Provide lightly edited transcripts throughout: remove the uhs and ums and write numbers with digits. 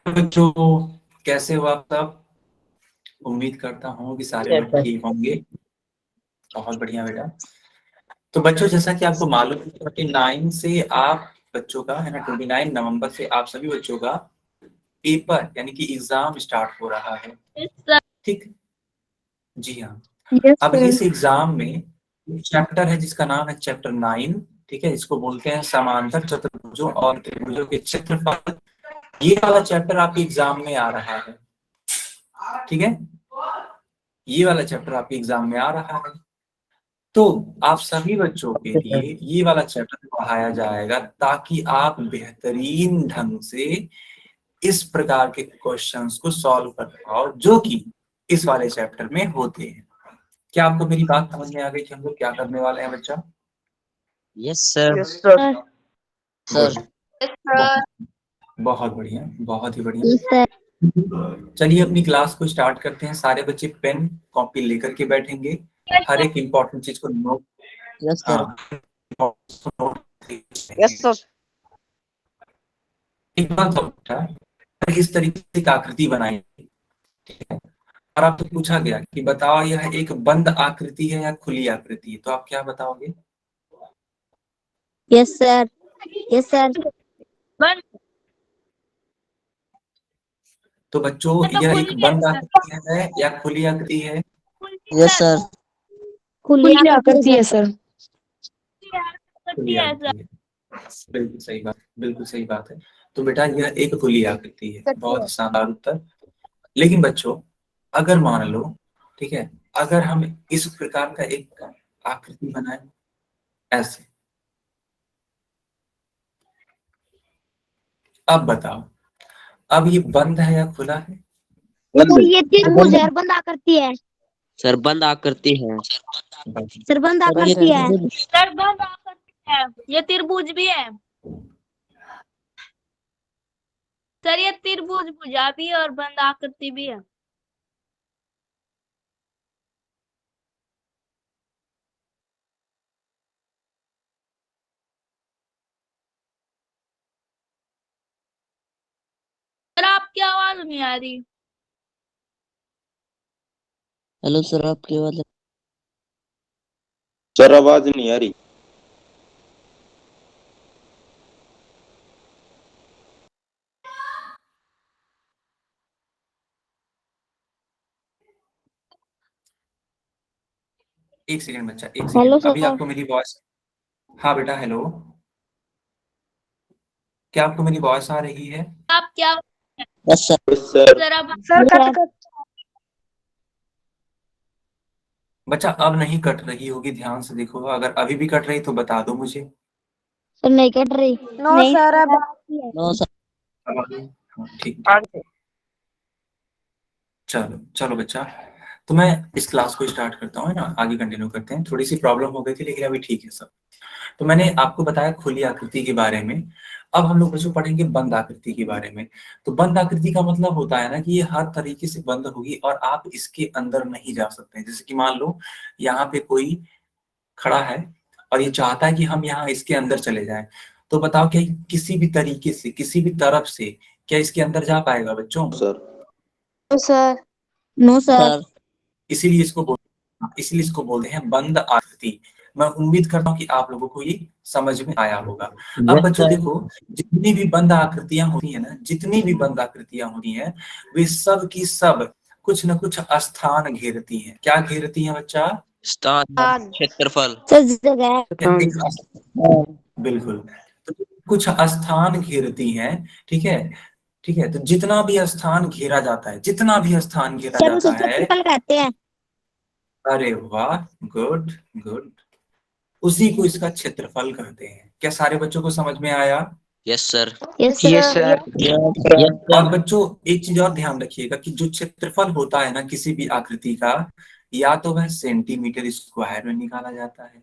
बच्चों, कैसे हो आप सब? उम्मीद करता हूँ कि सारे लोग ठीक होंगे। बहुत बढ़िया बेटा। तो बच्चों, जैसा कि आपको मालूम है, 29 से आप बच्चों का है ना, 29 नवंबर से आप सभी बच्चों का पेपर यानी कि एग्जाम स्टार्ट हो रहा है। ठीक, जी हाँ। यस अब सर। इस एग्जाम में चैप्टर है जिसका नाम है चैप्टर 9। ठीक है, इसको बोलते हैं समांतर चतुर्भुजों और त्रिभुजों के क्षेत्रफल। ये वाला चैप्टर आपके एग्जाम में आ रहा है। ठीक है, ये वाला चैप्टर आपके एग्जाम में आ रहा है। तो आप सभी बच्चों के लिए ये वाला चैप्टर पढ़ाया जाएगा ताकि आप बेहतरीन ढंग से इस प्रकार के क्वेश्चंस को सॉल्व कर पाओ जो कि इस वाले चैप्टर में होते हैं। क्या आपको मेरी बात समझ में आ गई कि हम लोग क्या करने वाले हैं बच्चा? Yes sir. Good, sir. बहुत बढ़िया, बहुत ही बढ़िया। चलिए अपनी क्लास को स्टार्ट करते हैं। सारे बच्चे पेन कॉपी लेकर के बैठेंगे। हर एक इम्पोर्टेंट चीज को नोट, यस सर। हाँ, यस सर। एक बात तो बेटा, इस तरीके से एक आकृति बनाई, ठीक है, और आपसे पूछा गया कि बताओ यह एक बंद आकृति है या खुली आकृति है, तो आप क्या बताओगे? Yes sir. Yes sir. तो बच्चों, यह एक बंद आकृति है या खुली आकृति है? Yes sir. खुली आकृति है सर। खुली आकृति है, बिल्कुल सही बात, बिल्कुल सही बात है। तो बेटा यह एक खुली आकृति है, बहुत ही शानदार उत्तर। लेकिन बच्चों, अगर मान लो, ठीक है, अगर हम इस प्रकार का एक आकृति बनाए ऐसे, अब बताओ, अब ये बंद है या खुला है? तो ये त्रिभुज है, बंद आकृति है। सर बंद आकृति है। सर बंद आकृति है। सर बंद आकृति है, ये त्रिभुज भी है। सर ये त्रिभुज भुजा भी है और बंद आकृति भी है। सर आपकी आवाज नहीं आ रही। हेलो सर, आपकी आवाज। सर आवाज नहीं आ रही। एक सेकंड बच्चा, एक हेलो सेकंड, अभी सर। आपको मेरी वॉइस, हाँ बेटा हेलो, क्या आपको मेरी वॉइस आ रही है? आप क्या यस सर। सर सर अब सर बच्चा अब नहीं कट रही होगी, ध्यान से देखो, अगर अभी भी कट रही तो बता दो मुझे। सर नहीं कट रही। नो सर अब नो सर। हाँ, ठीक ठीक। चलो चलो बच्चा, तो मैं इस क्लास को स्टार्ट करता हूँ, है ना, आगे कंटिन्यू करते हैं। थोड़ी सी प्रॉब्लम हो गई थी लेकिन अभी ठीक है सब। तो मैंने आपको बताया खुली आकृति के बारे में। अब हम लोग बच्चों पढ़ेंगे बंद आकृति के बारे में। तो बंद आकृति का मतलब होता है ना कि ये हर तरीके से बंद होगी और आप इसके अंदर नहीं जा सकते। जैसे कि मान लो यहाँ पे कोई खड़ा है और ये चाहता है कि हम यहाँ इसके अंदर चले जाएं, तो बताओ क्या किसी भी तरीके से, किसी भी तरफ से क्या इसके अंदर जा पाएगा बच्चों? Sir sir no sir. इसीलिए इसको बोलते हैं बंद आकृति। मैं उम्मीद करता हूँ कि आप लोगों को ये समझ में आया होगा। अब बच्चों देखो, जितनी भी बंद आकृतियां होती है ना, जितनी भी बंद आकृतियां होती हैं, वे सब की सब कुछ न कुछ स्थान घेरती हैं। क्या घेरती हैं बच्चा? स्थान, क्षेत्रफल। सर जगह। बिल्कुल, तो कुछ स्थान घेरती हैं। ठीक है, ठीक है, तो जितना भी स्थान घेरा जाता है, जितना भी स्थान घेरा सर उसे जाता है, क्षेत्रफल कहते हैं। अरे वाह, गुड गुड, उसी को इसका क्षेत्रफल कहते हैं। क्या सारे बच्चों को समझ में आया? Yes sir. Yes sir. और बच्चों एक चीज और ध्यान रखिएगा कि जो क्षेत्रफल होता है ना किसी भी आकृति का, या तो वह सेंटीमीटर स्क्वायर में निकाला जाता है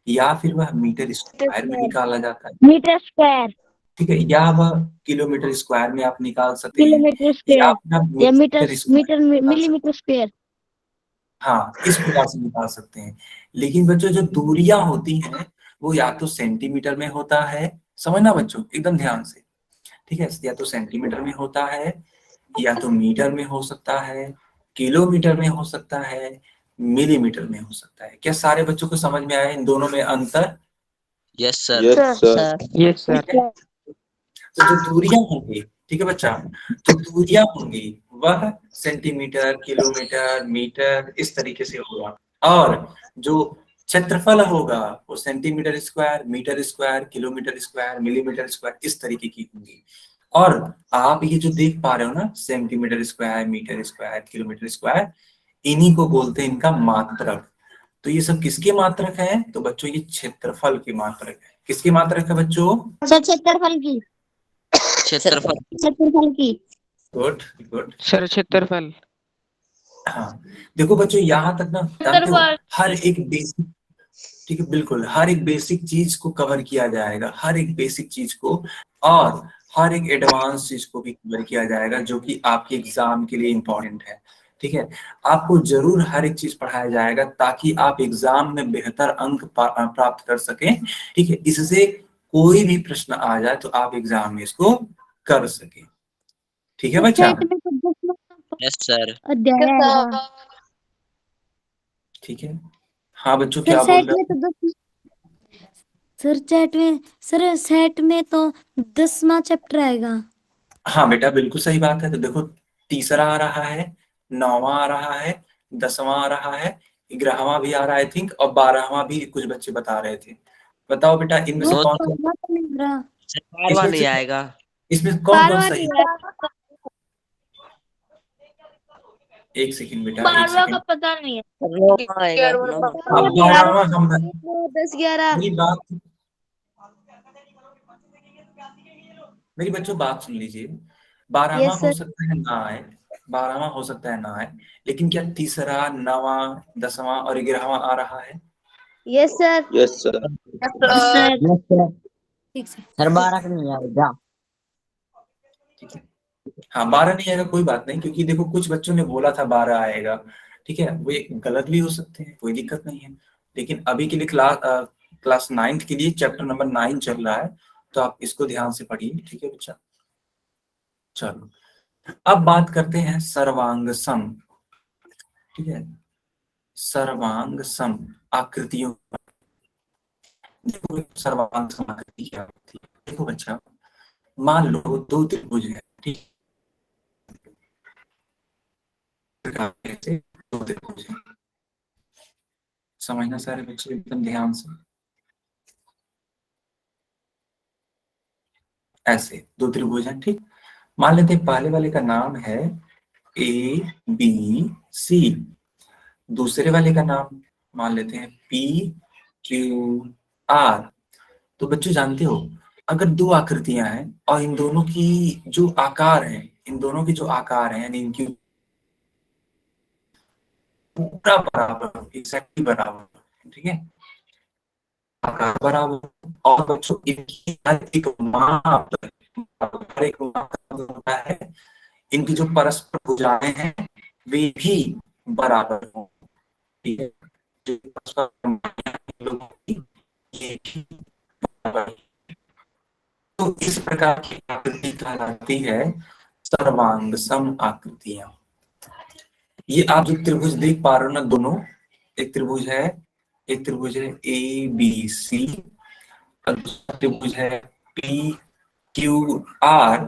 या फिर वह मीटर स्क्वायर में निकाला जाता है। मीटर स्क्वायर, ठीक है, या वह किलोमीटर स्क्वायर में आप निकाल सकते हैं, किलोमीटर या स्क्वायर फिर आप या मीटर मीटर स्क्वायर मीटर में निकाल सकते मिलीमीटर स्क्वायर। हैं। हाँ, इस प्रकार से निकाल सकते हैं। लेकिन बच्चों जो दूरियां होती हैं वो या तो सेंटीमीटर में होता है, समझना बच्चों एकदम ध्यान से, ठीक है, या तो सेंटीमीटर में होता है, या तो मीटर में हो सकता है, किलोमीटर में हो सकता है, मिलीमीटर में हो सकता है। क्या सारे बच्चों को समझ में आया इन दोनों में अंतर? Yes sir. Yes sir. Yes sir. ठीक है, तो जो दूरियां होंगी, ठीक है बच्चा, जो दूरियां होंगी वह सेंटीमीटर, किलोमीटर, मीटर इस तरीके से होगा, और जो क्षेत्रफल होगा वो centimetre square, metre square, kilometre square, millimetre square इस तरीके की होंगी। और आप ये जो देख पा रहे हो ना, centimetre square, metre square, kilometre square, इन्हीं को बोलते हैं इनका मात्रक। तो ये सब किसके मात्रक है? तो बच्चों ये क्षेत्रफल के मात्रक है। किसके मात्रक है बच्चों? क्षेत्रफल की। क्षेत्रफल। क्षेत्रफल की। Good good. सर क्षेत्रफल। हाँ, देखो बच्चों यहाँ तक ना जानते हो क्षेत्रफल। हर एक बेसिक, ठीक है बिल्कुल, हर एक बेसिक चीज को कवर किया जाएगा, हर एक बेसिक चीज को, और हर एक एडवांस चीज को भी कवर किया जाएगा जो कि आपके एग्जाम के लिए इम्पोर्टेंट है। ठीक है, आपको जरूर हर एक चीज पढ़ाया जाएगा ताकि आप एग्जाम में बेहतर अंक प्राप्त कर सकें। ठीक है, इससे कोई भी प्रश्न आ जाए तो आप एग्जाम में इसको कर सके। ठीक है बच्चा? Yes sir. अध्याय है। ठीक है, हाँ बच्चों सर क्या बोल सेट रहे में तो 10। सर चैट में, सर सेट में तो 10वां चैप्टर आएगा। हाँ बेटा बिल्कुल सही बात है। तो देखो, तीसरा आ रहा है, 9वां आ रहा है, 10वां आ रहा है, 11वां भी आ रहा है आई थिंक, और 12वां भी कुछ बच्चे बता रहे थे। बताओ बेटा इनमें से वो कौन तो नहीं रहा। बारवा नहीं आएगा। इसमें कौन कौन सही है? बारहवां एक सेकंड बेटा, एक का सेकंड। पता नहीं है। आएगा। अब 12वां हम 10-11। मेरी बच्चों बात सुन लीजिए। 12वां Yes, हो sir. सकता है ना आए, 12वां हो सकता है ना आए, लेकिन क्या तीसरा, 9वां, 10वां और 11वां आ रहा है? Yes sir. Yes sir. ठीक से। सर 12 का नहीं आएगा। ठीक है, हाँ 12 नहीं आएगा कोई बात नहीं, क्योंकि देखो कुछ बच्चों ने बोला था 12 आएगा। ठीक है, वे गलत भी हो सकते हैं, कोई दिक्कत नहीं है। लेकिन अभी के लिए क्लास 9th के लिए चैप्टर नंबर 9 चल रहा है, तो आप इसको ध्यान से पढ़िए। ठीक है बच्चा, चलो अब बात करते हैं सर्वांग सम। ठीक है, सर्वांग सम आकृतियों। देखो सर्वांग सम आकृति क्या होती है? देखो बच्चा, मान लो दो त्रिभुज है, ठीक है, दो त्रिभुज है। समझना सारे बच्चे एकदम ध्यान से। ऐसे दो त्रिभुज हैं, ठीक। मान लेते हैं पहले वाले का नाम है ए बी सी, दूसरे वाले का नाम मान लेते हैं पी क्यू आर। तो बच्चों जानते हो, अगर दो आकृतियां हैं और इन दोनों की जो आकार है, इन दोनों की जो आकार है, यानी इनकी पूरा बराबर, एग्जैक्टली बराबर, ठीक है, आकार बराबर, और बच्चों इनकी हर एक माप, हर एक माप होता है, इनकी जो परस्पर भुजाएं हैं वे भी बराबर हों। ठीक है, जो परस्पर भुजाएं हैं, लोगों की, ये भी बराबर है। तो इस प्रकार की आकृति कहलाती है सर्वांग सम आकृतियां। ये आप जो त्रिभुज देख पा रहे हो ना दोनों, एक त्रिभुज है, एक त्रिभुज है ए बी सी, और दूसरा त्रिभुज है पी क्यू आर।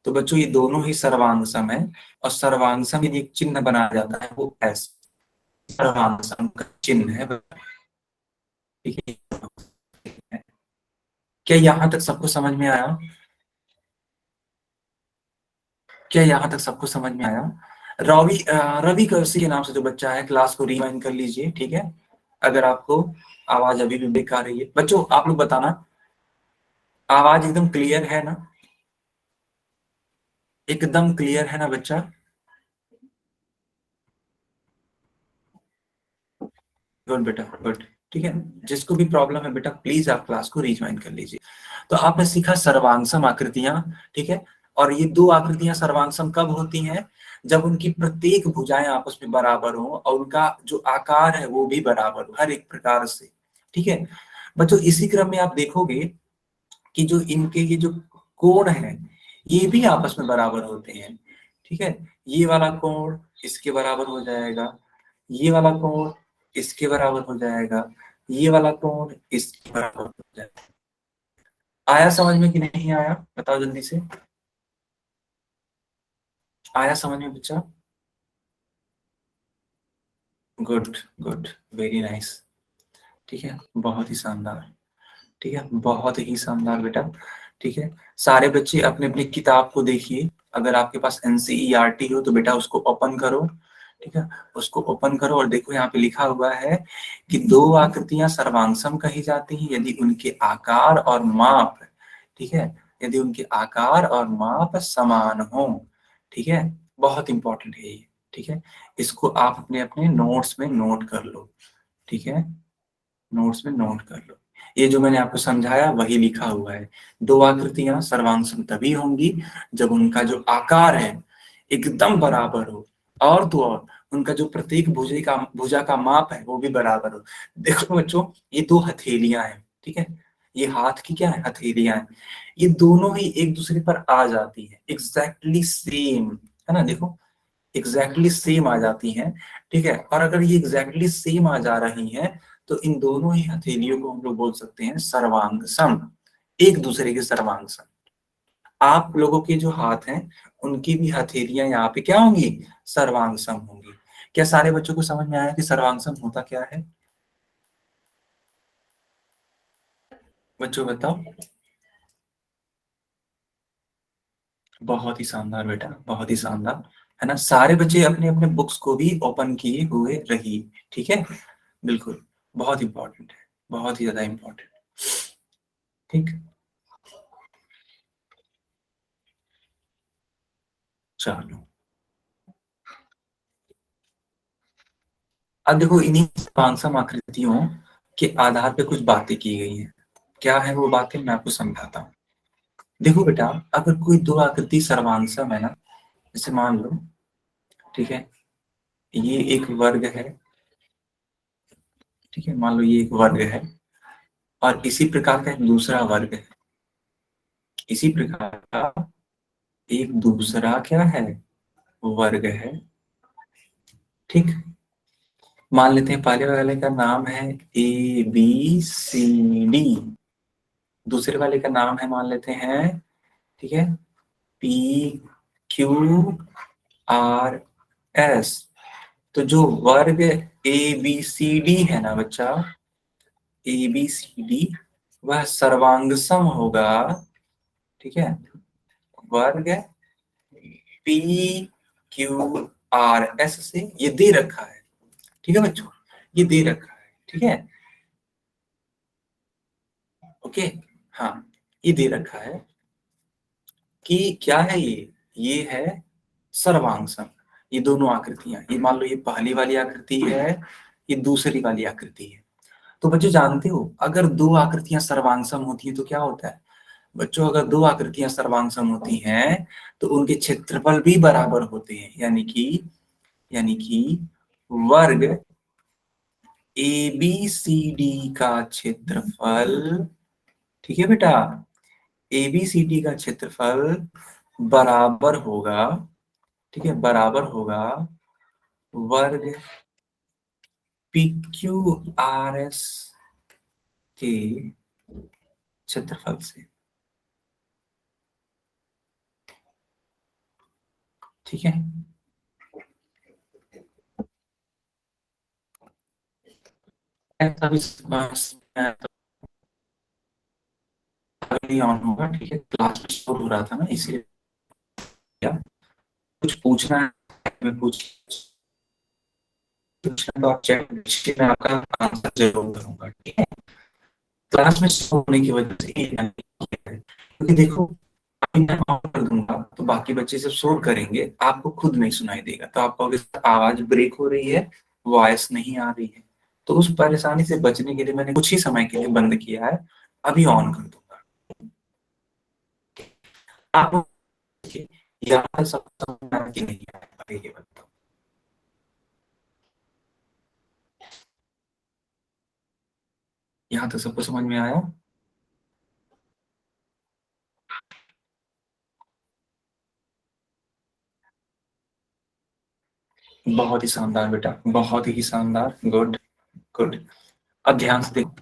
तो बच्चों ये दोनों ही सर्वांग सम है, और सर्वांग सम यदि एक चिन्ह बनाया जाता है वो एस सर्वांग सम का चिन्ह है। ठीक है, क्या यहां तक सबको समझ में आया? क्या यहां तक सबको समझ में आया? रवि कौशी के नाम से जो बच्चा है, क्लास को रिवाइंड कर लीजिए। ठीक है, अगर आपको आवाज अभी भी ब्रेक आ रही है, बच्चों आप लोग बताना आवाज एकदम क्लियर है ना? एकदम क्लियर है ना बच्चा? गुड बेटा, गुड। ठीक है, जिसको भी प्रॉब्लम है बेटा प्लीज आप क्लास को रिज्वाइन कर लीजिए। तो आपने सीखा सर्वांगसम आकृतियां। ठीक है, और ये दो आकृतियां सर्वांगसम कब होती हैं? जब उनकी प्रत्येक भुजाएं आपस में बराबर हो और उनका जो आकार है वो भी बराबर हो हर एक प्रकार से। ठीक है बच्चों, इसी क्रम में आप देखोगे कि जो इनके ये जो कोण है, ये भी आपस में बराबर होते हैं, ठीक है। ये वाला कोण इसके बराबर हो जाएगा, ये वाला कोण इसके बराबर हो जाएगा, ये वाला कोण इसके बराबर हो जाएगा। आया समझ में कि नहीं आया, बताओ जल्दी से। आया समझ में बच्चा? गुड गुड, वेरी नाइस, ठीक है, बहुत ही शानदार, ठीक है, बहुत ही शानदार बेटा, ठीक है। सारे बच्चे अपने अपनी किताब को देखिए, अगर आपके पास एनसीईआरटी हो तो बेटा उसको ओपन करो, ठीक है, उसको ओपन करो और देखो यहाँ पे लिखा हुआ है कि दो आकृतियां सर्वांगसम कही जाती हैं यदि उनके आकार और माप, ठीक है, यदि उनके आकार और माप समान हो, ठीक है, बहुत इंपॉर्टेंट है ये, ठीक है। इसको आप अपने अपने नोट्स में नोट कर लो, ठीक है, नोट्स में नोट कर लो। ये जो मैंने आपको समझाया वही लिखा हुआ है। दो आकृतियां सर्वांगसम तभी होंगी जब उनका जो आकार है एकदम बराबर हो, और तो और उनका जो प्रत्येक भुजा का माप है वो भी बराबर हो। देखो बच्चों, ये दो हथेलियां हैं, ठीक है, ये हाथ की क्या है, हथेलियां हैं, ये दोनों ही एक दूसरे पर आ जाती है एग्जैक्टली सेम, है ना, देखो एग्जैक्टली सेम आ जाती हैं, ठीक है। और अगर ये एग्जैक्टली सेम आ जा रही हैं तो इन दोनों ही हथेलियों को हम लोग बोल सकते हैं सर्वांग सम, एक दूसरे के सर्वांग सम। आप लोगों के जो हाथ हैं उनकी भी हथेलियां यहाँ पे क्या होंगी, सर्वांग सम होंगी। क्या सारे बच्चों को समझ में आया कि सर्वांग सम होता क्या है? बच्चों बताओ। बहुत ही शानदार बेटा, बहुत ही शानदार, है ना। सारे बच्चे अपने अपने बुक्स को भी ओपन किए हुए रहिए, ठीक है, बिल्कुल, बहुत इंपॉर्टेंट है, बहुत ही ज्यादा इंपॉर्टेंट, ठीक। चलो अब देखो, इन्हीं पांचसम आकृतियों के आधार पे कुछ बातें की गई हैं। क्या है वो बातें, मैं आपको समझाता हूँ। देखो बेटा, अगर कोई दो आकृति सर्वांगसम है ना, जैसे मान लो, ठीक है, ये एक वर्ग है, ठीक है, मान लो ये एक वर्ग है और इसी प्रकार का एक दूसरा वर्ग है, इसी प्रकार का एक दूसरा क्या है, वर्ग है, ठीक। मान लेते हैं पहले वाले का नाम है ए बी सी डी, दूसरे वाले का नाम है मान लेते हैं, ठीक है, पी क्यू आर एस। तो जो वर्ग ए बी सी डी है ना बच्चा, ए बी सी डी, वह सर्वांगसम होगा, ठीक है, वर्ग पी क्यू आर एस से, ये दे रखा है, ठीक है बच्चों, ये दे रखा है, ठीक है, ओके, हाँ, ये दे रखा है कि क्या है ये है सर्वांगसम। ये दोनों आकृतियां, ये मान लो ये पहली वाली आकृति है, ये दूसरी वाली आकृति है। तो बच्चों जानते हो, अगर दो आकृतियां सर्वांगसम होती है तो क्या होता है बच्चों, अगर दो आकृतियां सर्वांगसम होती हैं तो उनके क्षेत्रफल भी बराबर होते हैं, यानी कि वर्ग ए बी सी डी का क्षेत्रफल, ठीक है बेटा, ए बी सी डी का क्षेत्रफल बराबर होगा, ठीक है, बराबर होगा वर्ग पी क्यू आर एस के क्षेत्रफल से, ठीक है। ऐसा भी नहीं ऑन होगा, ठीक है, क्लास में शोर हो रहा था ना इसलिए। क्या कुछ पूछना है, मैं पूछना तो आप चैट में आपका आंसर जरूर करूंगा, ठीक है। क्लास में शोर होने की वजह से ये मैंने किया है। क्योंकि देखो, अभी मैं ऑन कर दूंगा तो बाकी बच्चे सब शोर करेंगे, आपको खुद नहीं सुनाई देगा, तो आपको अगर आवाज ब्रेक हो रही है, वॉइस नहीं आ रही है, तो उस परेशानी से बचने के लिए मैंने कुछ ही समय के लिए बंद किया है, अभी ऑन कर दूंगा। आप यहाँ सब समझ में आया कि नहीं आया, ये बताओ। यहाँ तक सबको समझ में आया? बहुत ही शानदार बेटा, बहुत ही शानदार, गुड गुड। अब ध्यान से देखो,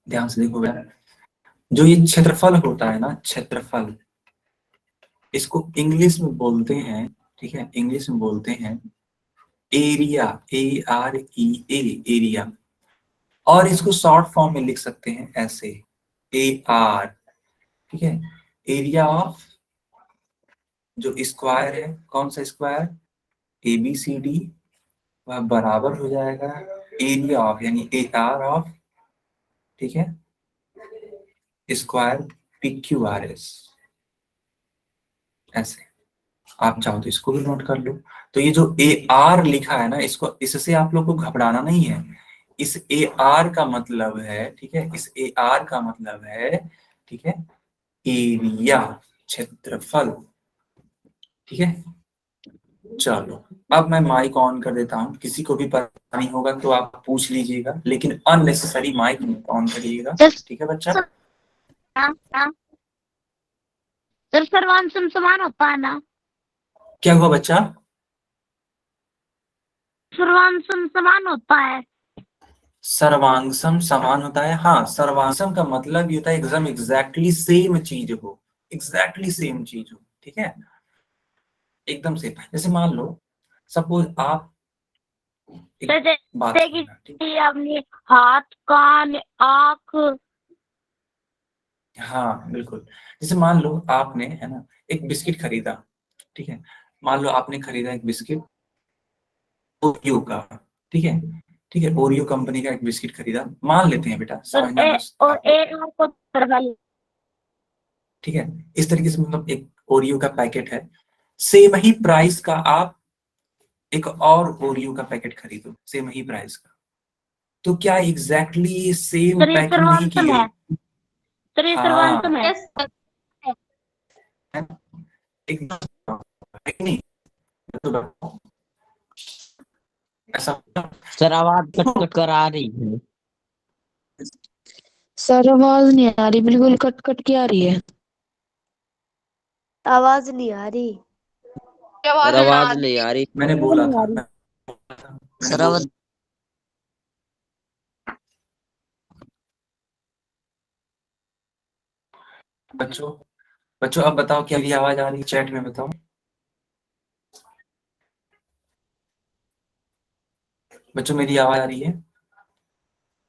ध्यान से देखो बेटा, जो ये क्षेत्रफल होता है ना, क्षेत्रफल, इसको इंग्लिश में बोलते हैं, ठीक है, इंग्लिश में बोलते हैं एरिया, AREA, एरिया। और इसको शॉर्ट फॉर्म में लिख सकते हैं ऐसे, AR, ठीक है, एरिया ऑफ, जो स्क्वायर है, कौन सा स्क्वायर, ABCD, वह बराबर हो जाएगा एरिया ऑफ, यानी AR ऑफ, ठीक है, स्क्वायर PQRS। ऐसे आप चाहो तो इसको भी नोट कर लो। तो ये जो AR लिखा है ना, इसको, इससे आप लोग को घबराना नहीं है। इस AR का मतलब है, ठीक है, इस AR का मतलब है, ठीक है, एरिया, क्षेत्रफल, ठीक है। चलो अब मैं माइक ऑन कर देता हूँ, किसी को भी परेशानी होगा तो आप पूछ लीजिएगा, लेकिन अननेसेसरी माइक ऑन करिएगा, ठीक है बच्चा। सर सर्वांशम समान होता है ना? क्या हुआ बच्चा? सर्वांशम समान होता है। सर्वांशम समान होता है, हाँ, सर्वांशम का मतलब ये होता है एकदम एग्जैक्टली सेम चीज हो, एग्जैक्टली सेम चीज हो, ठीक है, एकदम सेम। जैसे मान लो, सपोज आप एक बात जैसे करना, ठीक, कि आपने हाथ, कान, आँख। हाँ बिल्कुल। जैसे मान लो आपने, है ना, एक बिस्किट खरीदा, ठीक है, मान लो आपने खरीदा एक बिस्किट ओरियो का, ठीक है, ठीक है, ओरियो कंपनी का एक बिस्किट खरीदा, मान लेते हैं बेटा, समझना बस और आप लोग, एक को करवा ली। ठीक है, इस तरीके से, मतलब एक ओरियो का पैकेट है, सेम ही प्राइस का आप एक और ओरियो का पैकेट खरीदो, सेम ही प्राइस का, तो क्या एग्जैक्टली सेम सर ये पैकिंग नहीं की सर्वांशम है। गई? सर ये हाँ, सर्वांशम है। एकदम नहीं, तो बताओ, ऐसा सर आवाज कट कट कर आ रही है। सर आवाज नहीं आ रही, बिल्कुल कट कट के आ रही है। आवाज नहीं आ रही। सर आवाज नहीं आ रही। मैंने बोला था, मैंने सर बोला, आवाज बच्चों, बच्चों अब बताओ क्या भी आवाज आ रही है, चैट में बताओ। बच्चों मेरी आवाज आ रही है?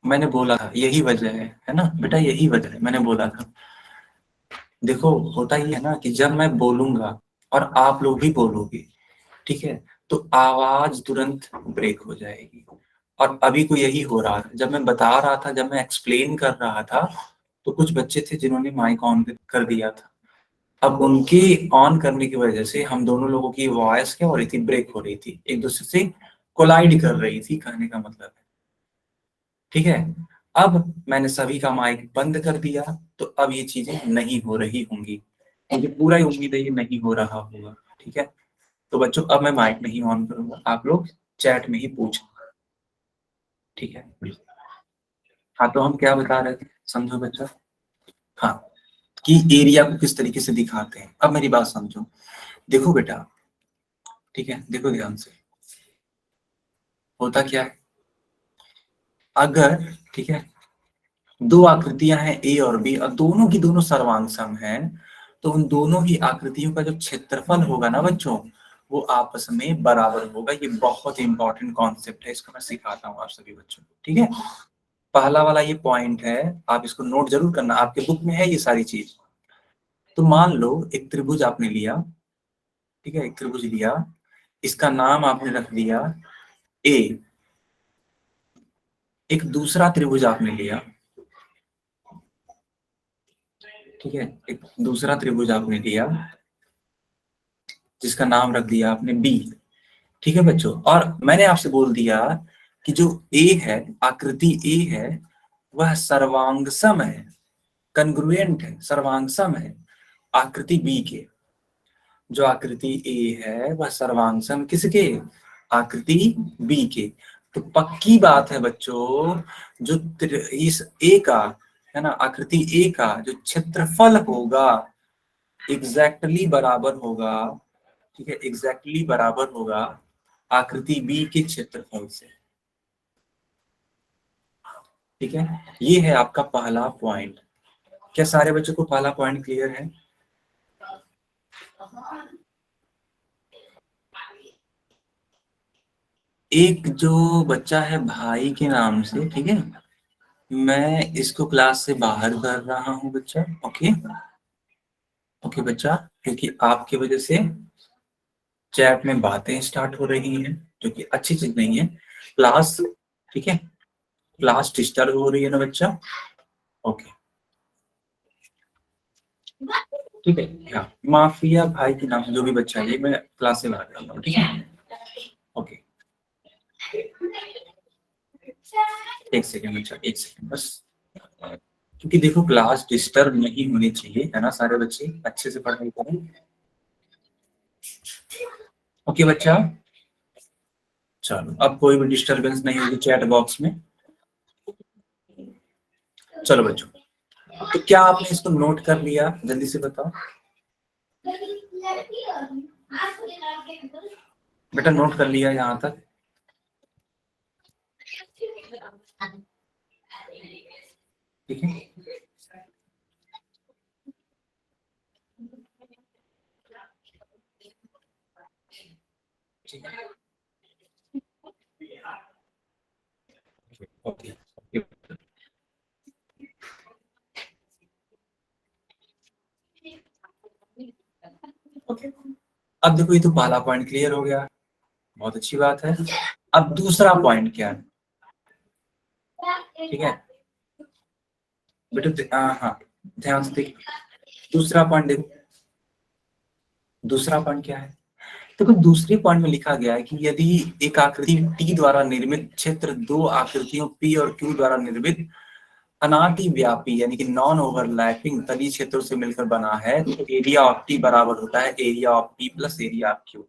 मैंने बोला था यही वजह है ना बेटा, यही वजह है, मैंने बोला था। देखो होता ही है ना कि जब मैं बोलूंगा और आप लोग भी बोलोगे, ठीक है, तो आवाज तुरंत ब्रेक हो जाएगी। और अभी को यही हो रहा था, जब मैं बता रहा था, जब मैं एक्सप्लेन कर रहा था, तो कुछ बच्चे थे जिन्होंने माइक ऑन कर दिया था। अब उनके ऑन करने की वजह से हम दोनों लोगों की वॉइस क्या हो रही थी, ब्रेक हो रही थी, एक दूसरे से कोलाइड कर रही थी, कहने का मतलब है, ठीक है। अब मैंने सभी का माइक बंद कर दिया, तो अब ये चीजें नहीं हो रही होंगी, मुझे पूरा ही उम्मीद है ये नहीं हो रहा होगा, ठीक है। तो बच्चों अब मैं माइक नहीं ऑन करूंगा, आप लोग चैट में ही पूछ, ठीक है। हाँ तो हम क्या बता रहे थे, समझो बच्चा, हाँ, कि एरिया को किस तरीके से दिखाते हैं। अब मेरी बात समझो, देखो बेटा, ठीक है, देखो ध्यान से, होता क्या है, अगर, ठीक है, दो आकृतियां हैं ए और बी और दोनों की दोनों सर्वांग हैं, तो उन दोनों ही आकृतियों का जो क्षेत्रफल होगा ना बच्चों, वो आपस में बराबर होगा। ये बहुत इंपॉर्टेंट कॉन्सेप्ट है, इसको मैं सिखाता हूँ आप सभी बच्चों को, ठीक है। पहला वाला ये पॉइंट है, आप इसको नोट जरूर करना, आपके बुक में है ये सारी चीज। तो मान लो एक त्रिभुज आपने लिया, ठीक है, एक त्रिभुज लिया, इसका नाम आपने रख दिया ए, एक दूसरा त्रिभुज आपने लिया, ठीक है, एक दूसरा त्रिभुज आपने लिया जिसका नाम रख दिया आपने बी, ठीक है बच्चों। और मैंने आपसे बोल दिया कि जो ए है, आकृति ए है, वह सर्वांगसम है, कन्ग्रुएंट है, सर्वांगसम है आकृति बी के। जो आकृति ए है वह सर्वांगसम किसके, आकृति बी के। तो पक्की बात है बच्चों, जो इस ए का, है ना, आकृति ए का जो क्षेत्रफल होगा एग्जैक्टली बराबर होगा, ठीक है, एग्जैक्टली बराबर होगा आकृति बी के क्षेत्रफल से। ठीक है, ये है आपका पहला पॉइंट। क्या सारे बच्चों को पहला पॉइंट क्लियर है? एक जो बच्चा है भाई के नाम से, ठीक है, मैं इसको क्लास से बाहर कर रहा हूँ बच्चा। ओके ओके बच्चा, क्योंकि आपकी वजह से चैट में बातें स्टार्ट हो रही हैं जो कि अच्छी चीज नहीं है। क्लास, ठीक है, क्लास डिस्टर्ब हो रही है ना बच्चा। ओके ठीक है, हाँ, माफिया भाई के नाम से जो भी बच्चा है, ये मैं क्लास से बाहर कर रहा हूँ, ठीक है। ओके, एक सेकेंड बच्चा, एक सेकेंड बस, क्योंकि देखो क्लास डिस्टर्ब नहीं होनी चाहिए, है ना, सारे बच्चे अच्छे से पढ़ाई करें। ओके बच्चा, चलो अब कोई भी डिस्टरबेंस नहीं होगी चैट बॉक्स में। चलो बच्चों, तो क्या आपने इसको नोट कर लिया? जल्दी से बताओ बेटा, नोट कर लिया यहाँ तक? ठीक है, ठीक है, ओके ओके। अब देखो ये तो पहला पॉइंट क्लियर हो गया, बहुत अच्छी बात है। अब दूसरा पॉइंट क्या है? ठीक है बेटा, हाँ ध्यान से देखिए, दूसरा पॉइंट देखो, दूसरा पॉइंट क्या है? देखो दूसरे पॉइंट में लिखा गया है कि यदि एक आकृति टी द्वारा निर्मित क्षेत्र दो आकृतियों पी और क्यू द्वारा निर्मित अनातिव्यापी यानी कि नॉन ओवरलैपिंग तलीय क्षेत्रों से मिलकर बना है, तो एरिया ऑफ टी बराबर होता है area of P plus area of Q.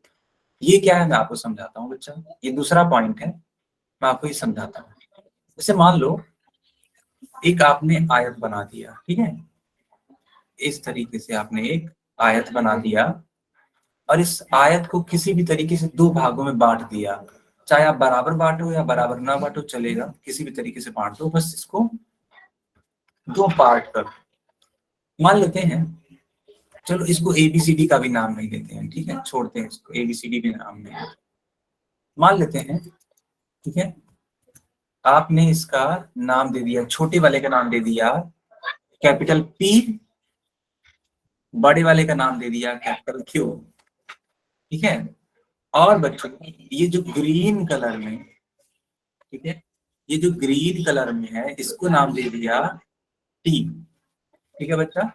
ये क्या है मैं आपको समझाता हूँ बच्चा, ये दूसरा पॉइंट है, मैं आपको ये समझाता हूँ। जैसे मान लो एक आपने आयत बना दिया, ठीक है, इस तरीके से आपने एक आयत बना दिया और इस आयत को किसी भी तरीके से दो भागों में बांट दिया, चाहे आप बराबर बांटो या बराबर ना बांटो चलेगा, किसी भी तरीके से बांट दो, बस इसको दो पार्ट कर। मान लेते हैं, चलो इसको एबीसीडी का भी नाम नहीं देते हैं, ठीक है, छोड़ते हैं इसको, एबीसीडी भी नाम नहीं, मान लेते हैं, ठीक है। आपने इसका नाम दे दिया, छोटे वाले का नाम दे दिया कैपिटल पी, बड़े वाले का नाम दे दिया कैपिटल क्यू, ठीक है। और बच्चों ये जो ग्रीन कलर में, ठीक है, ये जो ग्रीन कलर में है इसको नाम दे दिया टी, ठीक है बच्चा।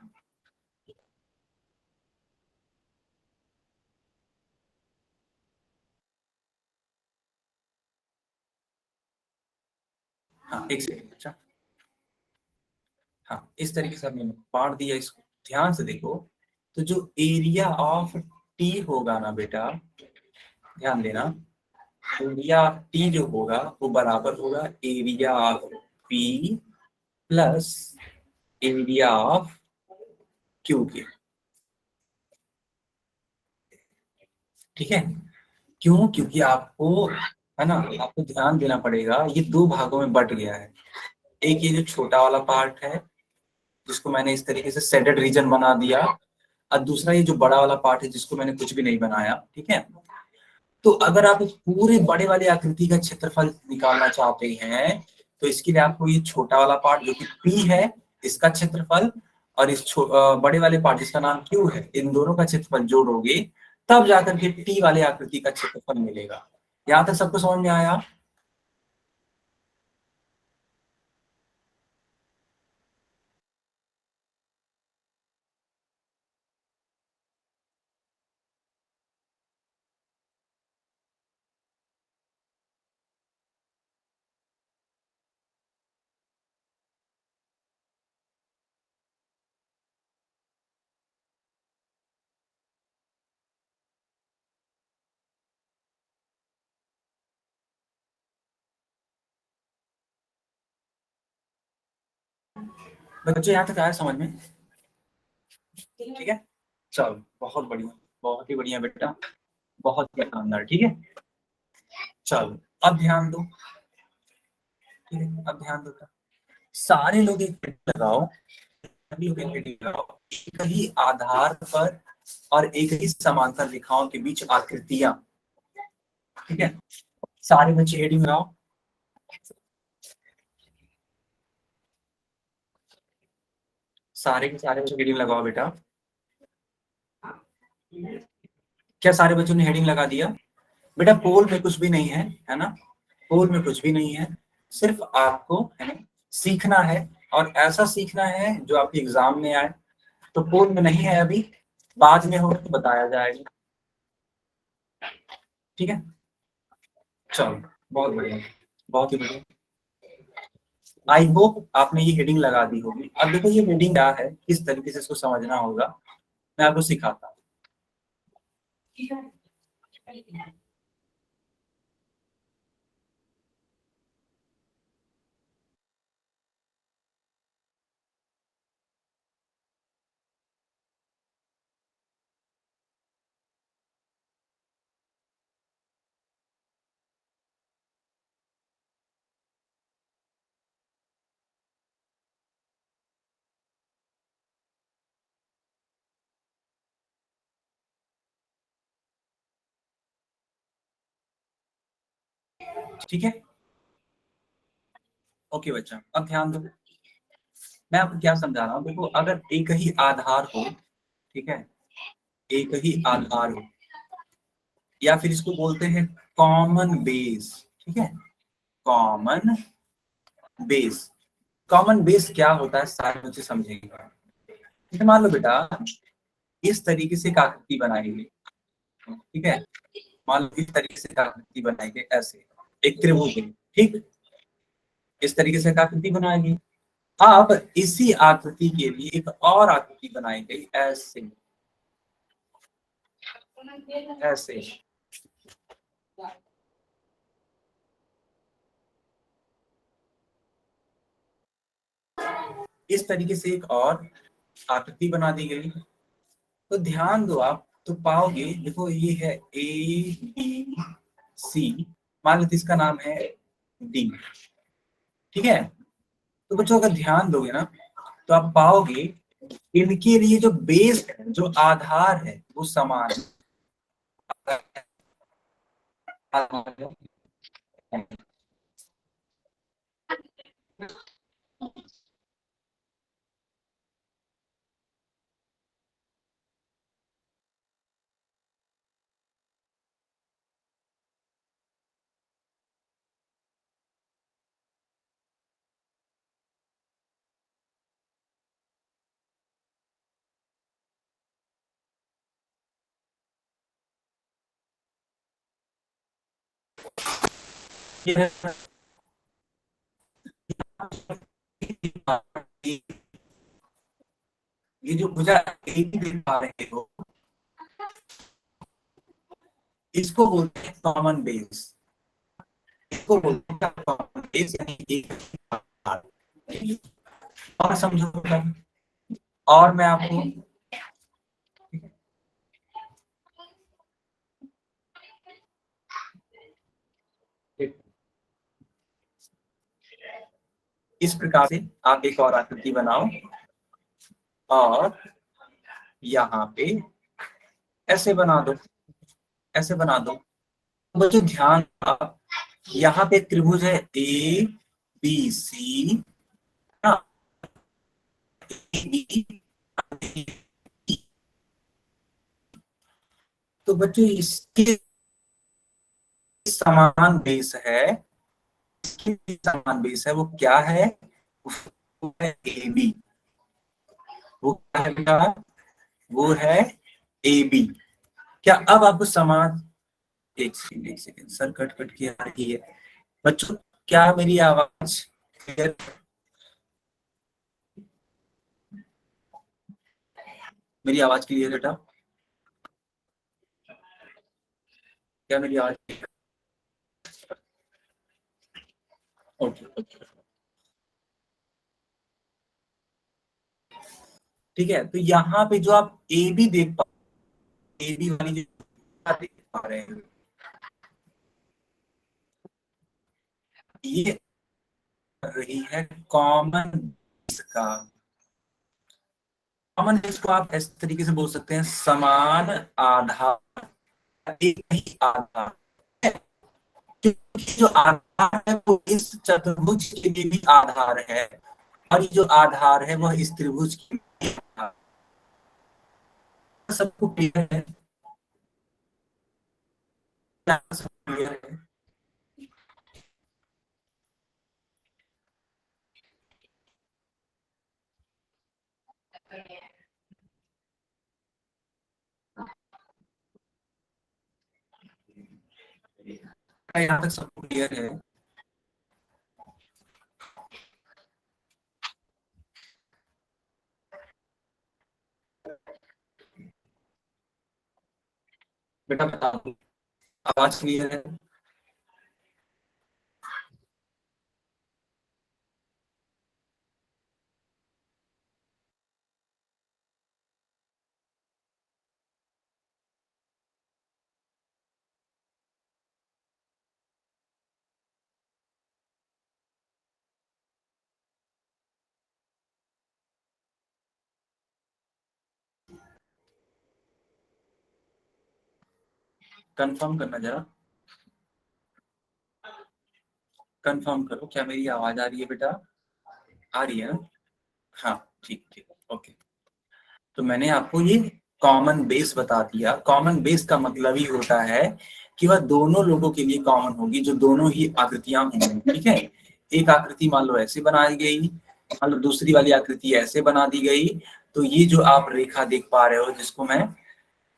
हाँ एक सेकंड बच्चा, हाँ इस तरीके से हमने बांट दिया इसको, ध्यान से देखो, तो जो एरिया ऑफ टी होगा ना बेटा, ध्यान देना, एरिया ऑफ टी जो होगा वो बराबर होगा area of P plus area of Q के, ठीक है। क्यों? क्योंकि आपको, है ना, आपको ध्यान देना पड़ेगा, ये दो भागों में बट गया है। एक ये जो छोटा वाला पार्ट है जिसको मैंने इस तरीके से शेडेड रीजन बना दिया, और दूसरा ये जो बड़ा वाला पार्ट है जिसको मैंने कुछ भी नहीं बनाया, ठीक है। तो अगर आप इस पूरे बड़े वाले आकृति का क्षेत्रफल निकालना चाहते हैं तो इसके लिए आपको ये छोटा वाला पार्ट जो कि पी है इसका क्षेत्रफल और इस बड़े वाले पार्ट जिसका नाम क्यू है, इन दोनों का क्षेत्रफल जोड़ोगे तब जाकर के टी वाले आकृति का क्षेत्रफल मिलेगा। यहाँ तक सबको समझ में आया? बच्चों यहाँ तक आया समझ में? ठीक है, चलो बहुत बढ़िया, बहुत ही बढ़िया बेटा, बहुत ही शानदार, ठीक है। चलो अब ध्यान दो, ठीक है, अब ध्यान दो, सारे लोग एक हेडिंग लगाओ, सभी लोग एक हेडिंग लगाओ, एक ही आधार पर और एक ही समांतर रेखाओं के बीच आकृतियां, ठीक है, सारे बच्चे हेडिंग लगाओ। सारे के सारे बच्चे हेडिंग लगाओ बेटा। क्या सारे बच्चों ने हेडिंग लगा दिया? बेटा पोल में कुछ भी नहीं है ना, पोल में कुछ भी नहीं है, सिर्फ आपको है ना सीखना है, और ऐसा सीखना है जो आपके एग्जाम में आए। तो पोल में नहीं है अभी, बाद में होगा तो बताया जाएगा, ठीक है। चलो बहुत बढ़िया, बहुत ही बढ़िया। आई होप आपने ये हेडिंग लगा दी होगी। अब देखो ये हेडिंग क्या है, किस तरीके से इसको समझना होगा, मैं आपको सिखाता हूँ। ठीक है, ओके बच्चा, अब ध्यान दो, मैं आपको क्या समझा रहा हूँ। देखो अगर एक ही आधार हो, ठीक है, एक ही आधार हो, या फिर इसको बोलते हैं कॉमन बेस, ठीक है, कॉमन बेस। कॉमन बेस क्या होता है सारे बच्चे समझेंगे। मान लो बेटा इस तरीके से एक आकृति बनाई गई, ठीक है, मान लो इस तरीके से एक आकृति बनाई गई, ऐसे एक त्रिभुज है, ठीक, इस तरीके से एक आकृति बनाई गई। अब इसी आकृति के लिए एक और आकृति बनाई गई, ऐसे ऐसे, इस तरीके से एक और आकृति बना दी गई। तो ध्यान दो आप तो पाओगे, देखो ये है ए बी सी, मान लो इसका नाम है डी, ठीक है। तो बच्चों अगर ध्यान दोगे ना तो आप पाओगे इनके लिए जो बेस है, जो आधार है, वो समान है। ये जो भुजा ए बी देख पा रहे हो, इसको बोलते हैं कॉमन बेस, इसको बोलते हैं कॉमन बेस, यानी एक आधार। और समझो, और मैं आपको इस प्रकार से आप एक और आकृति बनाओ, और यहाँ पे ऐसे बना दो, ऐसे बना दो। बच्चों ध्यान, आप यहाँ पे त्रिभुज है ए बी सी, तो बच्चों इसके समान बेस है, समान बेस है, वो क्या है? वो है ए बी, वो क्या है बेटा? वो है ए बी। क्या अब आपको समान, एक सेकंड सर कट कट की आ रही है बच्चों, क्या मेरी आवाज क्लियर? मेरी आवाज क्लियर है बेटा? क्या मेरी आवाज? ओके ओके, ठीक है। तो यहाँ पे जो आप ए बी देख पा, ए बी वाली जो देख पा रहे हैं, ये रही है कॉमन बेस का। कॉमन बेस को आप इस तरीके से बोल सकते हैं, समान आधार, एक ही आधार। क्योंकि जो आधार है वो इस चतुर्भुज के लिए भी आधार है, और ये जो आधार है वह इस त्रिभुज के लिए आधार। सबको क्लियर है? सबको क्लियर है? यहाँ तक सबको क्लियर है? बेटा बता दो, आवाज क्लियर है? कंफर्म करना जरा, कंफर्म करो, क्या मेरी आवाज आ रही है बेटा? आ रही है ना? हाँ ठीक ठीक, ओके। तो मैंने आपको ये कॉमन बेस बता दिया। कॉमन बेस का मतलब ही होता है कि वह दोनों लोगों के लिए कॉमन होगी, जो दोनों ही आकृतियां होंगी, ठीक है। एक आकृति मान लो ऐसे बनाई गई, मान लो दूसरी वाली आकृति ऐसे बना दी गई, तो ये जो आप रेखा देख पा रहे हो, जिसको मैं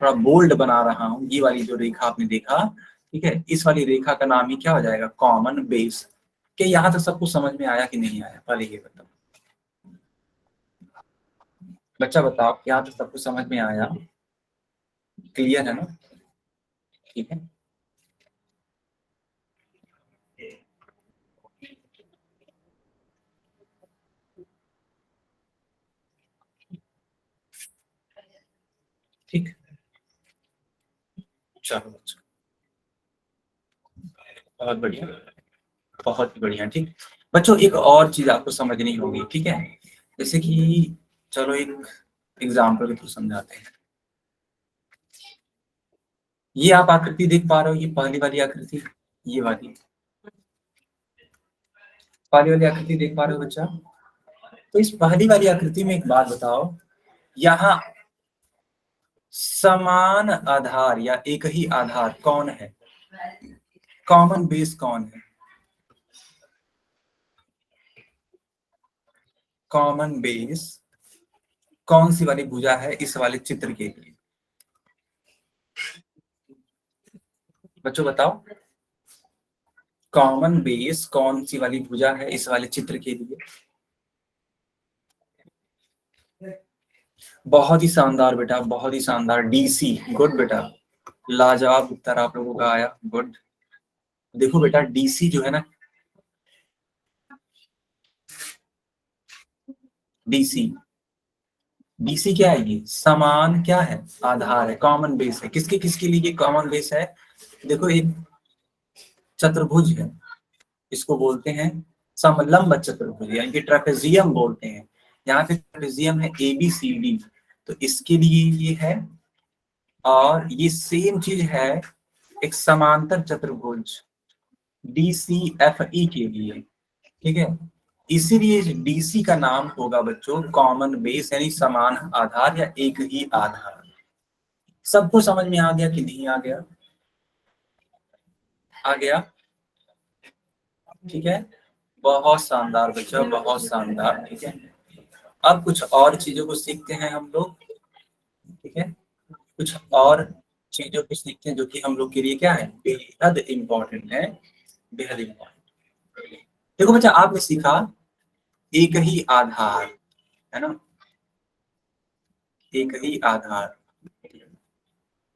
थोड़ा बोल्ड बना रहा हूँ, ये वाली जो रेखा आपने देखा, ठीक है, इस वाली रेखा का नाम ही क्या हो जाएगा? Common base. क्या यहाँ तक सबको समझ में आया कि नहीं आया? पहले ये बताओ, बच्चा बताओ, यहाँ तक सबको समझ में आया? क्लियर है ना? ठीक है। ठीक, चलो बच्चों, बहुत बढ़िया, बहुत बढ़िया। ठीक बच्चों, एक और चीज आपको समझनी होगी, ठीक है। जैसे कि चलो एक एग्जाम्पल के थ्रू समझाते हैं। ये आप आकृति देख पा रहे हो, ये पहली वाली आकृति, ये वाली पहली वाली आकृति देख पा रहे हो बच्चा? तो इस पहली वाली आकृति में एक बात बताओ, यहाँ समान आधार या एक ही आधार कौन है? कॉमन बेस कौन है? कॉमन बेस कौन सी वाली भुजा है इस वाले चित्र के लिए? बच्चों बताओ, कॉमन बेस कौन सी वाली भुजा है इस वाले चित्र के लिए? बहुत ही शानदार बेटा, बहुत ही शानदार, डीसी। गुड बेटा, लाजवाब उत्तर आप लोगों का आया, गुड। देखो बेटा, डीसी जो है ना, डीसी, डीसी क्या है? ये समान क्या है? आधार है, कॉमन बेस है। किसके किसके लिए कॉमन बेस है? देखो एक चतुर्भुज है, इसको बोलते हैं समलंब चतुर्भुज, यानी कि ट्रेपेजियम बोलते हैं। यहाँ पे ट्रेपेजियम है ABCD, तो इसके लिए ये है। और ये सेम चीज है एक समांतर चतुर्भुज DCFE के लिए, ठीक है। इसीलिए डीसी का नाम होगा बच्चों कॉमन बेस, यानी समान आधार या एक ही आधार। सबको समझ में आ गया कि नहीं आ गया? आ गया, ठीक है। बहुत शानदार बच्चों, बहुत शानदार, ठीक है। अब कुछ और चीजों को सीखते हैं हम लोग, ठीक है। कुछ और चीजों को सीखते हैं जो कि हम लोग के लिए क्या है? बेहद इंपॉर्टेंट है, बेहद इंपॉर्टेंट। देखो बच्चा, आपने सीखा एक ही आधार, है ना, एक ही आधार।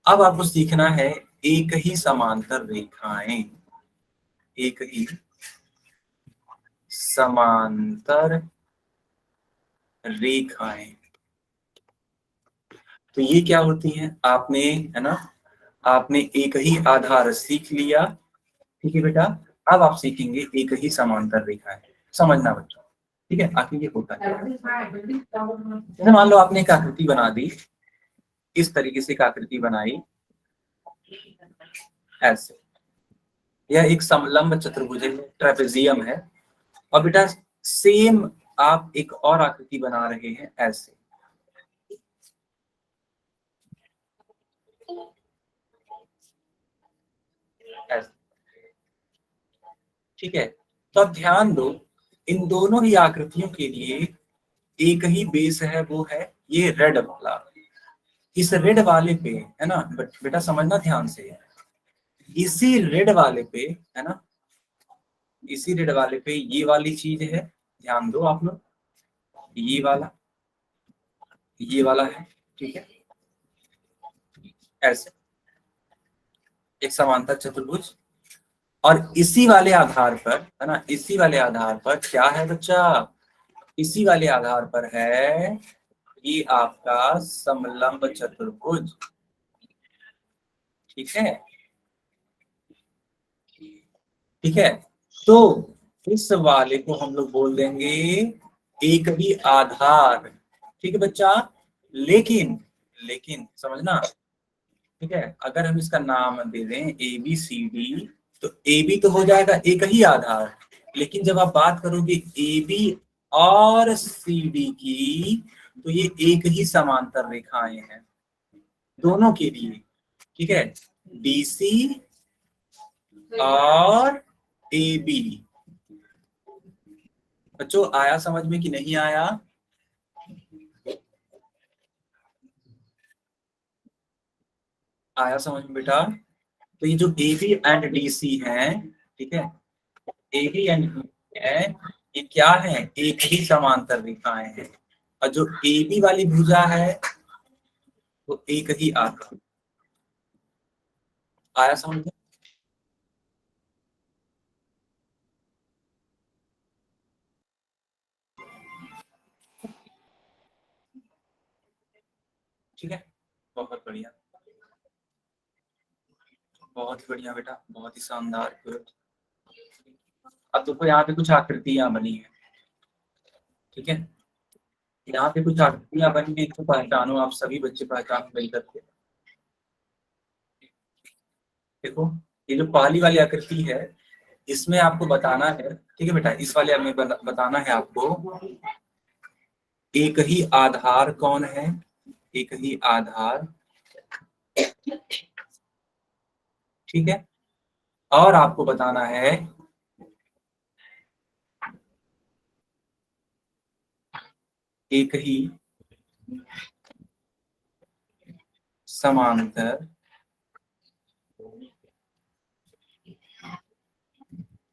अब आपको सीखना है एक ही समांतर रेखाएं, एक ही समांतर रेखाएं। तो ये क्या होती हैं? आपने, है ना, आपने एक ही आधार सीख लिया, ठीक है बेटा। अब आप सीखेंगे एक ही समांतर रेखा है, समझना बच्चों, ठीक है। आखिर ये होता है, जैसे मान लो आपने एक आकृति बना दी, इस तरीके से एक आकृति बनाई ऐसे, यह एक समलंब चतुर्भुज ट्रेपेजियम है। और बेटा सेम आप एक और आकृति बना रहे हैं ऐसे, ऐसे, ठीक है। तो अब ध्यान दो, इन दोनों ही आकृतियों के लिए एक ही बेस है, वो है ये रेड वाला। इस रेड वाले पे है ना बेटा, समझना ध्यान से, इसी रेड वाले पे है ना, इसी रेड वाले पे ये वाली चीज है, ध्यान दो आप लोग, ये वाला है, ठीक है, ऐसे एक समांतर चतुर्भुज। और इसी वाले आधार पर है ना, इसी वाले आधार पर क्या है बच्चा, इसी वाले आधार पर है ये आपका समलंब चतुर्भुज, ठीक है, ठीक है। तो इस वाले को हम लोग बोल देंगे एक ही आधार, ठीक है बच्चा। लेकिन समझना, ठीक है, अगर हम इसका नाम दे दें ए बी सी डी, तो ए बी तो हो जाएगा एक ही आधार, लेकिन जब आप बात करोगे ए बी और सी डी की, तो ये एक ही समांतर रेखाएं हैं दोनों के लिए, ठीक है, डी सी और ए बी। बच्चों आया समझ में कि नहीं आया? आया समझ में बेटा? तो ये जो A B and D C है, ठीक है, ए बी एंड है, ये क्या है, एक ही समांतर रेखाएं हैं। और जो ए बी वाली भुजा है वो एक ही आधार। आया समझ में? ठीक है, बहुत बढ़िया, बहुत ही बढ़िया बेटा, बहुत ही शानदार। अब देखो यहाँ पे कुछ आकृतियां बनी है, ठीक है, यहाँ पे कुछ आकृतियां बनी है, इसको पहचानो, आप सभी बच्चे पहचान मिल करके। देखो ये जो पहली वाली आकृति है, इसमें आपको बताना है, ठीक है बेटा, इस वाले में बताना है आपको एक ही आधार कौन है, एक ही आधार, ठीक है। और आपको बताना है एक ही समांतर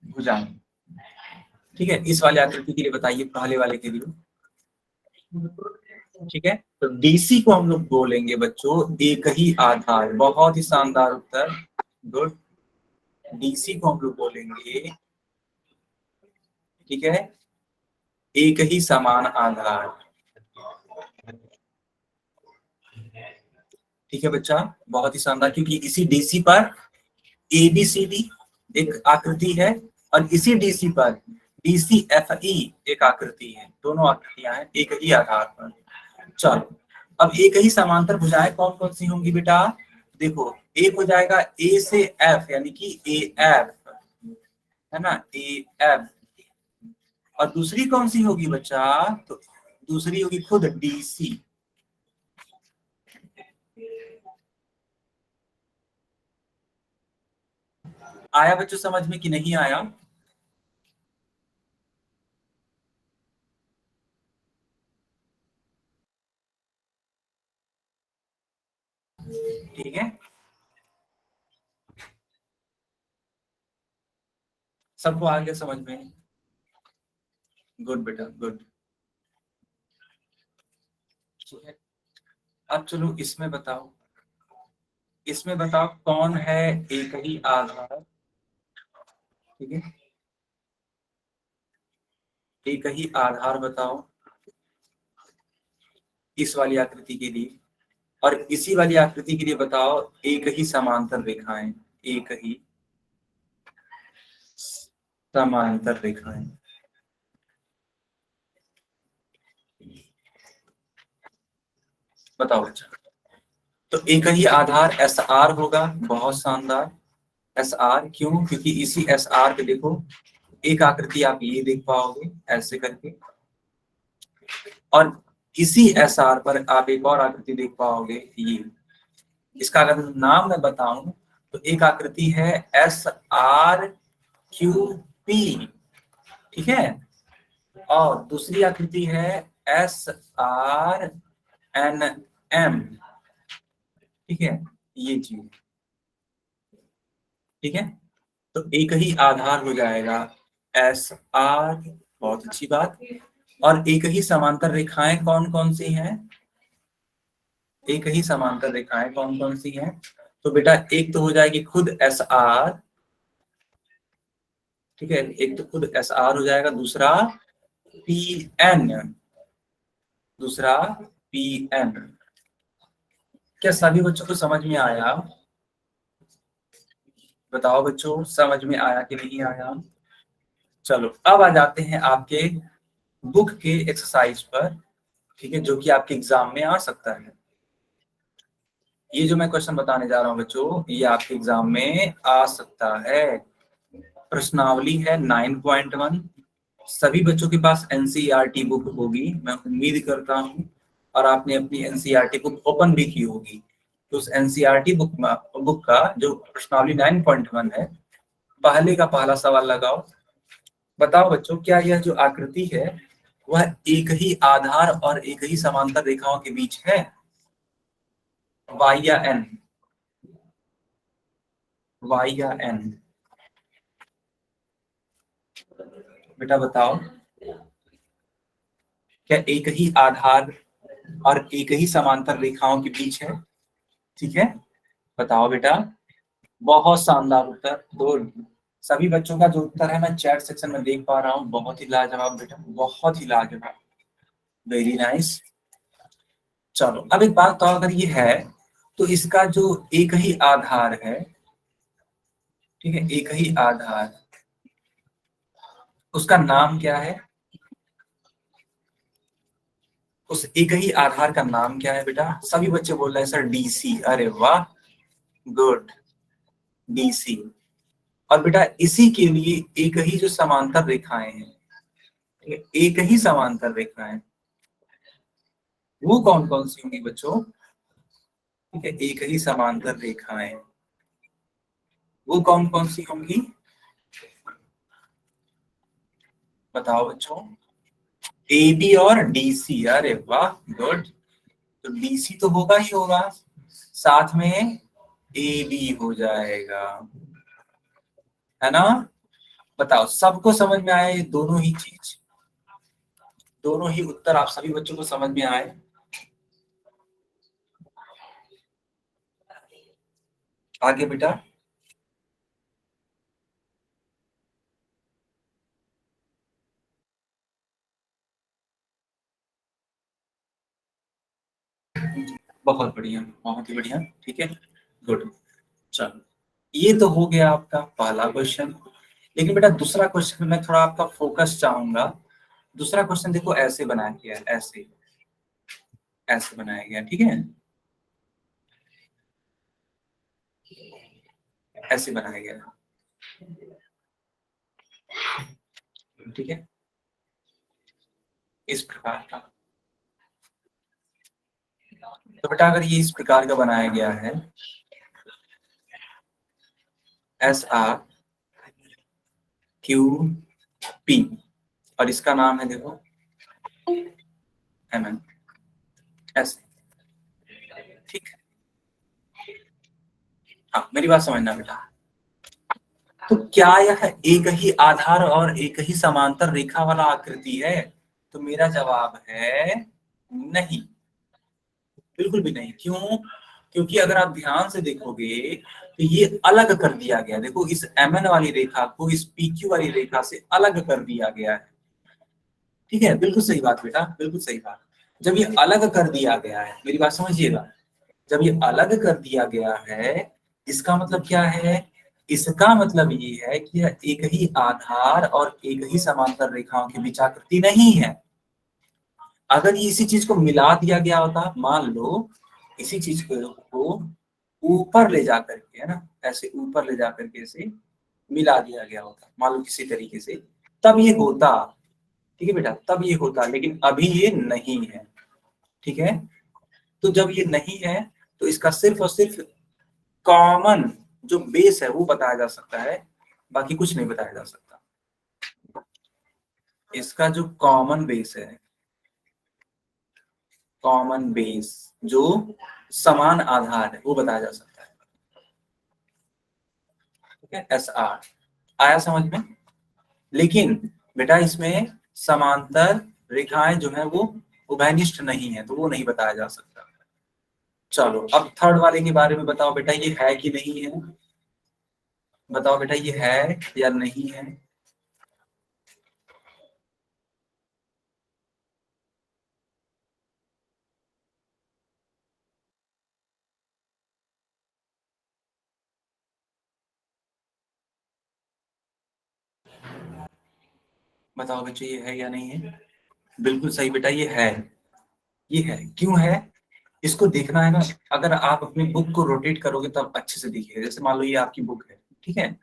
भुजाएं, ठीक है। इस वाले आकृति के लिए बताइए, पहले वाले के लिए, ठीक है। तो डीसी को हम लोग बोलेंगे बच्चों एक ही आधार, बहुत ही शानदार उत्तर, गुड। डीसी को हम लोग बोलेंगे, ठीक है, एक ही समान आधार, ठीक है बच्चा, बहुत ही शानदार, क्योंकि इसी डीसी पर ए बी सी डी एक आकृति है और इसी डीसी पर डीसी एफ ई एक आकृति है, दोनों आकृतियां हैं एक ही आधार पर। चलो अब एक ही समांतर भुजाएं कौन कौन सी होंगी बेटा? देखो एक हो जाएगा ए से एफ, यानी कि ए एफ, है ना, ए एफ। और दूसरी कौन सी होगी बच्चा? तो दूसरी होगी खुद डीसी। आया बच्चों समझ में कि नहीं आया? ठीक है, सबको आ गया समझ में? गुड बेटा, गुड। ठीक है, अब चलो इसमें बताओ, इसमें बताओ कौन है एक ही आधार, ठीक है, एक ही आधार बताओ इस वाली आकृति के लिए, और इसी वाली आकृति के लिए बताओ एक ही समांतर रेखाएं, एक ही समांतर रेखाएं। बताओ बच्चा। तो एक ही आधार एस आर होगा, बहुत शानदार। एस आर क्यों? क्योंकि इसी एस आर पे देखो एक आकृति आप ये देख पाओगे ऐसे करके, और इसी एस आर पर आप एक और आकृति देख पाओगे ये। इसका अगर नाम मैं बताऊं तो एक आकृति है एस आर क्यू पी, ठीक है, और दूसरी आकृति है एस आर एन एम, ठीक है, ये चीज, ठीक है। तो एक ही आधार हो जाएगा एस आर, बहुत अच्छी बात। और एक ही समांतर रेखाएं कौन कौन सी हैं? एक ही समांतर रेखाएं कौन कौन सी हैं? तो बेटा एक तो हो जाएगी खुद एस आर, ठीक है, एक तो खुद एस आर हो जाएगा, दूसरा पी एन, दूसरा पी एन। क्या सभी बच्चों को समझ में आया? बताओ बच्चों, समझ में आया कि नहीं आया? चलो अब आ जाते हैं आपके बुक के एक्सरसाइज पर, ठीक है, जो कि आपके एग्जाम में आ सकता है। ये जो मैं क्वेश्चन बताने जा रहा हूँ बच्चों, ये आपके एग्जाम में आ सकता है। प्रश्नावली है 9.1। सभी बच्चों के पास एनसीईआरटी बुक होगी, मैं उम्मीद करता हूँ, और आपने अपनी एनसीईआरटी बुक ओपन भी की होगी। तो उस एनसीईआरटी बुक का जो प्रश्नावली 9.1 है, पहले का पहला सवाल लगाओ। बताओ बच्चों, क्या यह जो आकृति है वह एक ही आधार और एक ही समांतर रेखाओं के बीच है, वाई या एन? वाई या एन? बेटा बताओ, क्या एक ही आधार और एक ही समांतर रेखाओं के बीच है? ठीक है, बताओ बेटा। बहुत शानदार उत्तर। दो सभी बच्चों का जो उत्तर है मैं चैट सेक्शन में देख पा रहा हूँ। बहुत ही लाजवाब बेटा, बहुत ही लाजवाब, वेरी नाइस। चलो अब एक बात, तो अगर ये है तो इसका जो एक ही आधार है, ठीक है, एक ही आधार, उसका नाम क्या है? उस एक ही आधार का नाम क्या है बेटा? सभी बच्चे बोल रहे हैं सर डीसी। अरे वाह, गुड, डीसी। और बेटा इसी के लिए एक ही जो समांतर रेखाएं हैं, एक ही समांतर रेखाएं, वो कौन कौन सी होंगी बच्चों? ठीक है, एक ही समांतर रेखाएं, वो कौन कौन सी होंगी? बताओ बच्चों। ए बी और डीसी। अरे वाह, गुड। तो डीसी तो होगा ही होगा, साथ में ए बी हो जाएगा, है ना? बताओ सबको समझ में आए ये दोनों ही चीज, दोनों ही उत्तर आप सभी बच्चों को समझ में आए? आगे बेटा। बहुत बढ़िया, बहुत ही बढ़िया, ठीक है, गुड। चलो ये तो हो गया आपका पहला क्वेश्चन। लेकिन बेटा दूसरा क्वेश्चन में थोड़ा आपका फोकस चाहूंगा। दूसरा क्वेश्चन देखो ऐसे बनाया गया है, ऐसे ऐसे बनाया गया, ठीक है, ऐसे बनाया गया, ठीक है, इस प्रकार का। तो बेटा अगर ये इस प्रकार का बनाया गया है, एस आर क्यू पी, और इसका नाम है देखो एम एन, ऐसे, ठीक है। हाँ मेरी बात समझना बेटा। तो क्या यह एक ही आधार और एक ही समांतर रेखा वाला आकृति है? तो मेरा जवाब है नहीं, बिल्कुल भी नहीं। क्यों? क्योंकि अगर आप ध्यान से देखोगे तो ये अलग कर दिया गया। देखो इस एमएन वाली रेखा को इस पीक्यू वाली रेखा से अलग कर दिया गया है, ठीक है, बिल्कुल सही बात बेटा, बिल्कुल सही बात। जब ये अलग कर दिया गया है, मेरी बात समझिएगा, जब ये अलग कर दिया गया है, इसका मतलब क्या है इसका मतलब ये है कि यह एक ही आधार और एक ही समांतर रेखाओं के बीच आकृति नहीं है। अगर ये इसी चीज को मिला दिया गया होता, मान लो इसी चीज को ऊपर ले जा करके, है ना, ऐसे ऊपर ले जा करके इसे मिला दिया गया होता, मान लो किसी तरीके से, तब ये होता, ठीक है बेटा, तब ये होता, लेकिन अभी ये नहीं है, ठीक है। तो जब ये नहीं है तो इसका सिर्फ और सिर्फ कॉमन जो बेस है वो बताया जा सकता है, बाकी कुछ नहीं बताया जा सकता। इसका जो कॉमन बेस है, कॉमन बेस जो समान आधार है, वो बताया जा सकता है, ठीक है, SR आया समझ में। लेकिन बेटा इसमें समांतर रेखाएं जो है वो उभयनिष्ठ नहीं है, तो वो नहीं बताया जा सकता। चलो अब थर्ड वाले के बारे में बताओ बेटा, ये है कि नहीं है, बताओ बेटा ये है या नहीं है। बताओ बच्चे ये है या नहीं है। बिल्कुल सही बेटा, ये है, ये है। क्यों है इसको देखना है ना, अगर आप अपनी बुक को रोटेट करोगे तब अच्छे से दिखेगा। जैसे मान लो ये आपकी बुक है, ठीक है,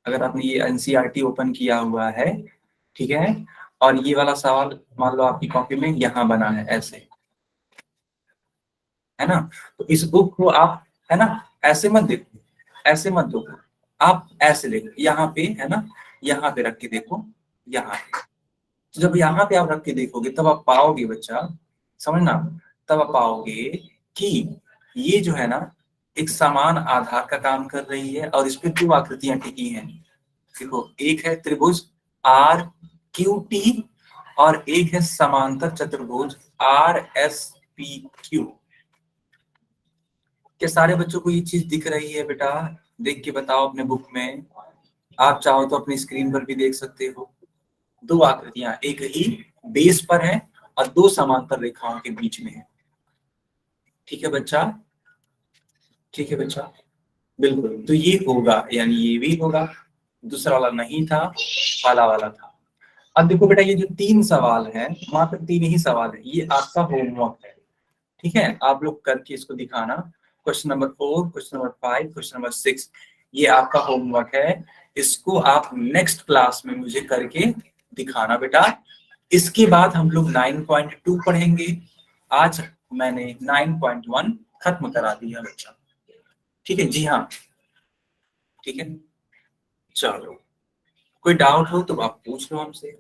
अगर आपने ये NCERT ओपन किया हुआ है, ठीक है, और ये वाला सवाल मान लो आपकी कॉपी में यहाँ बना है ऐसे, है ना, तो इस बुक को आप, है ना, ऐसे मत देखो, ऐसे मत देखो, आप ऐसे देखो, यहाँ पे, है ना, यहाँ पे रख के देखो, यहाँ पे। तो जब यहाँ पे आप रख के देखोगे तब आप पाओगे बच्चा, समझना, तब आप पाओगे कि ये जो है ना एक समान आधार का काम कर रही है और इस पे दो आकृतियां टिकी हैं। देखो, एक है त्रिभुज RQT और एक है समांतर चतुर्भुज RSPQ। क्या सारे बच्चों को ये चीज दिख रही है बेटा? देख के बताओ अपने बुक में, आप चाहो तो अपनी स्क्रीन पर भी देख सकते हो। दो आकृतियां एक ही बेस पर है और दो समांतर रेखाओं के बीच में है, ठीक है बच्चा, ठीक है बच्चा, बिल्कुल। तो ये होगा, यानी ये भी होगा, दूसरा वाला नहीं था, वाला वाला था। अब देखो बेटा, ये जो 3 सवाल है, मात्र 3 ही सवाल है, ये आपका होमवर्क है, ठीक है, आप लोग करके इसको दिखाना। Question number 4, question number 5, question number 6, ये आपका होमवर्क है। इसको आप नेक्स्ट क्लास में मुझे करके दिखाना बेटा। इसके बाद हम लोग 9.2 पढ़ेंगे। आज मैंने 9.1 खत्म करा दिया बच्चा, ठीक है, जी हाँ, ठीक है। चलो, कोई डाउट हो तो आप पूछ लो हमसे।